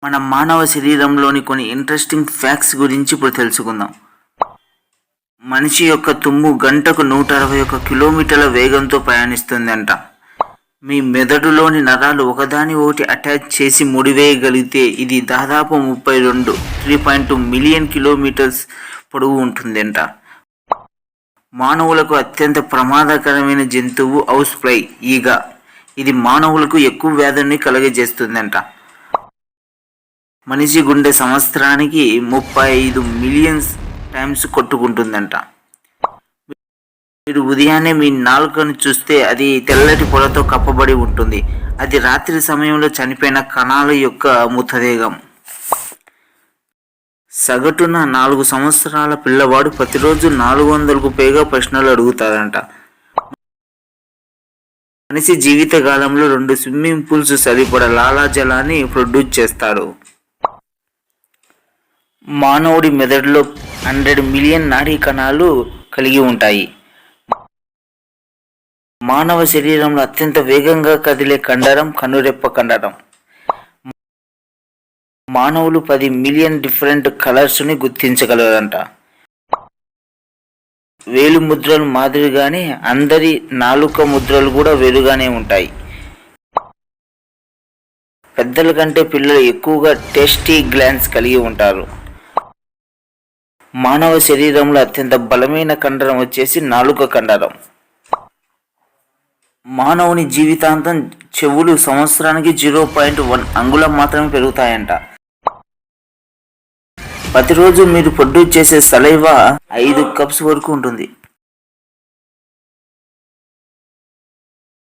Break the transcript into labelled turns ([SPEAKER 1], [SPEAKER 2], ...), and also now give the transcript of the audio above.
[SPEAKER 1] మన మానవ శరీరంలోని కొన్ని ఇంట్రెస్టింగ్ ఫ్యాక్ట్స్ గురించి ఇప్పుడు తెలుసుకుందాం. మనిషి యొక్క తుమ్ము గంటకు 161 కిలోమీటర్ల వేగంతో ప్రయాణిస్తుందంట. మీ మెదడులోని నరాలు ఒకదాని ఒకటి అటాచ్ చేసి ముడివేయగలిగితే ఇది దాదాపు 3.2 మిలియన్ కిలోమీటర్స్ పొడవు ఉంటుందంట. మానవులకు అత్యంత ప్రమాదకరమైన జంతువు హౌస్ ఫ్లై ఈగ. ఇది మానవులకు ఎక్కువ వ్యాధుల్ని కలుగజేస్తుందంట. మనిషి గుండె సంవత్సరానికి 35 మిలియన్ టైమ్స్ కొట్టుకుంటుందంట. మీరు ఉదయాన్నే మీ నాలుకను చూస్తే అది తెల్లటి పొరతో కప్పబడి ఉంటుంది. అది రాత్రి సమయంలో చనిపోయిన కణాల యొక్క మృతదేహం. సగటున 4 సంవత్సరాల పిల్లవాడు ప్రతిరోజు 400కు పైగా ప్రశ్నలు అడుగుతాడంట. మనిషి జీవితకాలంలో 2 స్విమ్మింగ్ పూల్స్ సరిపడా లాలాజలాన్ని ప్రొడ్యూస్ చేస్తాడు. మానవుడి మెదడులో 100 మిలియన్ నాడీ కణాలు కలిగి ఉంటాయి. మానవ శరీరంలో అత్యంత వేగంగా కదిలే కండరం కనురెప్ప కండరం. మానవులు 10 మిలియన్ డిఫరెంట్ కలర్స్ని గుర్తించగలరంట. వేలు ముద్రలు మాదిరిగానే అందరి నాలుక ముద్రలు కూడా వేరుగానే ఉంటాయి. పెద్దల కంటే పిల్లలు ఎక్కువగా టేస్టీ గ్లాండ్స్ కలిగి ఉంటారు. మానవ శరీరంలో అత్యంత బలమైన కండరం వచ్చేసి నాలుక కండరం. మానవుని జీవితాంతం చెవులు సంవత్సరానికి 0.1 అంగుళం మాత్రమే పెరుగుతాయంట. ప్రతిరోజు మీరు ప్రొడ్యూస్ చేసే సలైవా 5 కప్స్ వరకు ఉంటుంది.